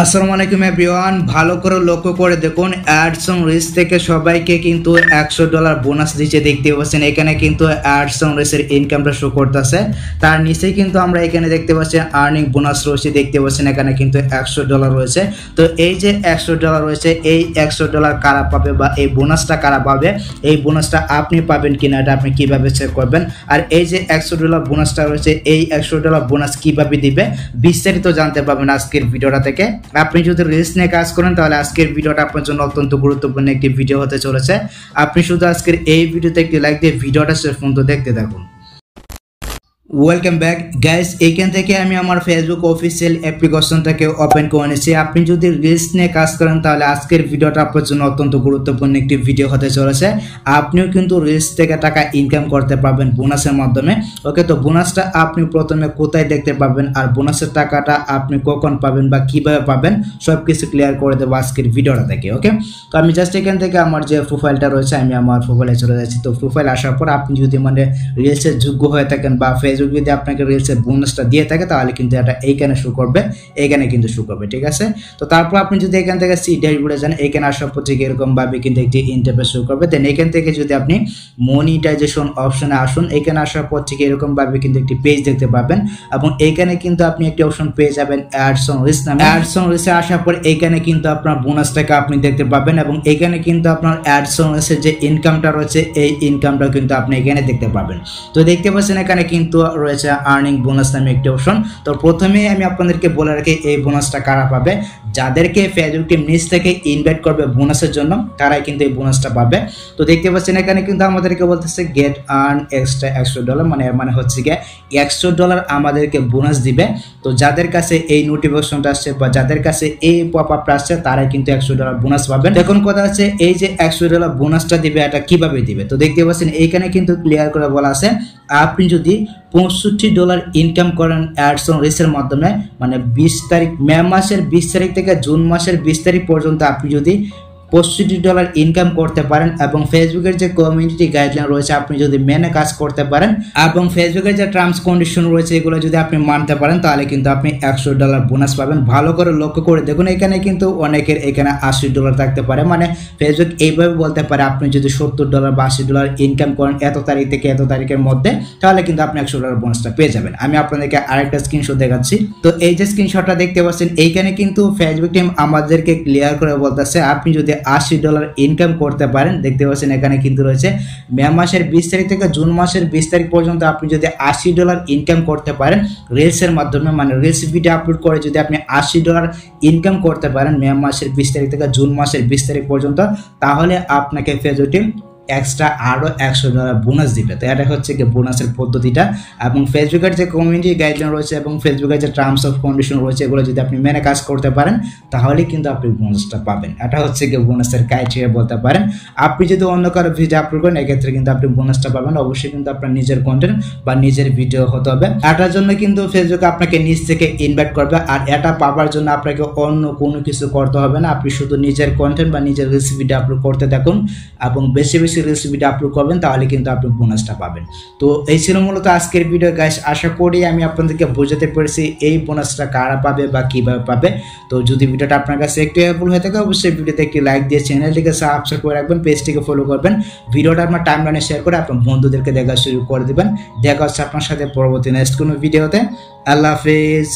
আসসালামু আলাইকুম এভরিওয়ান, ভালো করে লক্ষ্য করে দেখুন অ্যাডসন রিচ থেকে সবাইকে কিন্তু $100 বোনাস দিচ্ছে। দেখতে পাচ্ছেন এখানে কিন্তু অ্যাডসন রিচের ইনকামটা শো করতেছে। তার নিচে কিন্তু আমরা এখানে দেখতে পাচ্ছি আর্নিং বোনাস রয়েছে। দেখতে পাচ্ছেন এখানে কিন্তু $100 রয়েছে। তো এই যে $100 রয়েছে, এই $100 কারা পাবে বা এই বোনাসটা কারা পাবে, এই বোনাসটা আপনি পাবেন কিনা এটা আপনি কিভাবে চেক করবেন। আর এই যে $100 বোনাসটা রয়েছে, এই $100 বোনাস কিভাবে দিবে বিস্তারিত জানতে পারবেন আজকের ভিডিওটা থেকে। আপনি যদি রিলস নিয়ে কাজ করেন তাহলে আজকের ভিডিওটা আপনার জন্য অত্যন্ত গুরুত্বপূর্ণ একটি ভিডিও হতে চলেছে। আপনি শুধু আজকের এই ভিডিওতে একটি লাইক দিয়ে ভিডিওটা শেষ পর্যন্ত দেখতে থাকুন। ওয়েলকাম ব্যাক গাইস, এইখান থেকে আমি আমার ফেসবুক অফিসিয়াল অ্যাপ্লিকেশনটাকে ওপেন করে নিয়েছি। আপনি যদি রিলস নিয়ে কাজ করেন তাহলে আজকের ভিডিওটা আপনার জন্য অত্যন্ত গুরুত্বপূর্ণ একটি ভিডিও হতে চলেছে। আপনিও কিন্তু রিলস থেকে টাকা ইনকাম করতে পারবেন বোনাসের মাধ্যমে। ওকে, তো বোনাসটা আপনি প্রথমে কোথায় দেখতে পাবেন আর বোনাসের টাকাটা আপনি কখন পাবেন বা কিভাবে পাবেন সব কিছু ক্লিয়ার করে দেবো আজকের ভিডিওটা থেকে। ওকে, তো আমি জাস্ট এখান থেকে আমার যে প্রোফাইলটা রয়েছে আমি আমার প্রোফাইলে চলে যাচ্ছি। তো প্রোফাইল আসার পর আপনি যদি রিলসের যোগ্য হয়ে থাকেন বা যদি আপনাকে রিলসের বোনাসটা দিয়ে থাকে তাহলে কিন্তু এটা এইখানে শো করবে, এইখানে কিন্তু শো করবে, ঠিক আছে। তো তারপর আপনি যদি এখান থেকে সি ড্যাশবোর্ডে যান, এইখানে আসার পর ঠিক এরকম ভাবে কিন্তু একটি ইন্টারফেস শো করবে। দেন এখান থেকে যদি আপনি মনিটাইজেশন অপশনে আসুন, এখানে আসার পর ঠিক এরকম ভাবে কিন্তু একটি পেজ দেখতে পাবেন এবং এইখানে কিন্তু আপনি একটি অপশন পেয়ে যাবেন অ্যাডসন রিচ নামে। অ্যাডসন রিচে আসার পর এইখানে কিন্তু আপনার বোনাসটাকে আপনি দেখতে পাবেন এবং এইখানে কিন্তু আপনার অ্যাডসন রিচের যে ইনকামটা রয়েছে এই ইনকামটা কিন্তু আপনি এখানে দেখতে পাবেন। তো দেখতে পাচ্ছেন এখানে কিন্তু রয়েছে আর্নিং বোনাস নামে একটি অপশন। তো প্রথমে আমি আপনাদেরকে বলে রাখি এই বোনাসটা কারা পাবে। যাদেরকে ফেসবুক টিম নিজ থেকে ইনভাইট করবে বোনাসের জন্য তারাই কিন্তু এই বোনাসটা পাবে। তো দেখতে পাচ্ছেন এখানে কিন্তু আমাদেরকে বলতেছে গেট আর্ন এক্সট্রা $100, মানে হচ্ছে গিয়ে $100 আমাদেরকে বোনাস দিবে। তো যাদের কাছে এই নোটিফিকেশনটা আসছে বা যাদের কাছে এই পপ আপটা আসছে তারাই কিন্তু $100 বোনাস পাবেন। এখন কথা হচ্ছে এই যে $100 বোনাসটা দিবে এটা কিভাবে দিবে। তো দেখতে পাচ্ছেন এইখানে কিন্তু ক্লিয়ার করে বলা আছে আপনি যদি $65 ইনকাম করেন অ্যাডসন রিচের মাধ্যমে, মানে 20 তারিখ মে মাসের 20 তারিখ থেকে জুন মাসের 20 তারিখ পর্যন্ত আপনি যদি $65 ইনকাম করতে পারেন এবং ফেসবুকের যে কমিউনিটি গাইডলাইন রয়েছে আপনি যদি মেনে কাজ করতে পারেন এবং ফেসবুকের যে টার্মস কন্ডিশন রয়েছে এগুলো যদি আপনি মানতে পারেন তাহলে কিন্তু আপনি $100 বোনাস পাবেন। ভালো করে লক্ষ্য করে দেখুন, এখানে কিন্তু অনেকের এখানে $80 থাকতে পারে। মানে ফেসবুক এইভাবে বলতে পারে আপনি যদি $70 বা $80 ইনকাম করেন এত তারিখ থেকে এত তারিখের মধ্যে তাহলে কিন্তু আপনি $100 বোনাসটা পেয়ে যাবেন। আমি আপনাদেরকে আরেকটা স্ক্রিনশট দেখাচ্ছি। তো এই যে স্ক্রিনশটটা দেখতে পাচ্ছেন এইখানে কিন্তু ফেসবুক টিম আমাদেরকে ক্লিয়ার করে বলতেছে আপনি যদি $80 ইনকাম করতে পারেন। দেখতে পাচ্ছেন এখানে কিন্তু রয়েছে মে মাসের 20 তারিখ থেকে জুন মাসের 20 তারিখ পর্যন্ত আপনি যদি $80 ইনকাম করতে পারেন রিলসের মাধ্যমে, মানে রিলস ভিডিও আপলোড করে যদি আপনি $80 ইনকাম করতে পারেন মে মাসের 20 তারিখ থেকে জুন মাসের 20 তারিখ পর্যন্ত, তাহলে আপনাকে ফেসবুক টিম এক্সট্রা আরও $100 বোনাস দিবে। তো এটা হচ্ছে কি বোনাসের পদ্ধতিটা এবং ফেসবুকের যে কমিউনিটি গাইডলাইন রয়েছে এবং ফেসবুকের যে টার্মস অফ কন্ডিশন রয়েছে এগুলো যদি আপনি মেনে কাজ করতে পারেন তাহলে কিন্তু আপনি বোনাসটা পাবেন। এটা হচ্ছে কি বোনাসের ক্রাইটেরিয়া বলতে পারেন। আপনি যদি অন্য কারো ভিডিও আপলোড করেন এক্ষেত্রে কিন্তু আপনি বোনাসটা পাবেন। অবশ্যই কিন্তু আপনার নিজের কন্টেন্ট বা নিজের ভিডিও হতে হবে। এটার জন্য কিন্তু ফেসবুক আপনাকে নিজ থেকে ইনভাইট করবে আর এটা পাওয়ার জন্য আপনাকে অন্য কোনো কিছু করতে হবে না। আপনি শুধু নিজের কন্টেন্ট বা নিজের রিলস ভিডিও আপলোড করতে থাকুন এবং বেশি বেশি রিলস ভিডিও আপলোড করবেন তাহলে কিন্তু আপনি বোনাসটা পাবেন। তো এই ছিল মূলত আজকের ভিডিও গাইস। আশা করি আমি আপনাদেরকে বোঝাতে পেরেছি এই বোনাসটা কারা পাবে বা কিভাবে পাবে। তো যদি ভিডিওটা আপনার কাছে একটু হেল্পফুল হয়ে থাকে অবশ্যই ভিডিওতে একটি লাইক দিয়ে চ্যানেলটিকে সাবস্ক্রাইব করে রাখবেন, পেজটিকে ফলো করবেন, ভিডিওটা আপনার টাইমলাইনে শেয়ার করে আপনার বন্ধুদেরকে দেখা শুরু করে দেবেন। দেখা হচ্ছে আপনার সাথে পরবর্তী নেক্সট কোনো ভিডিওতে। আল্লাহ হাফেজ।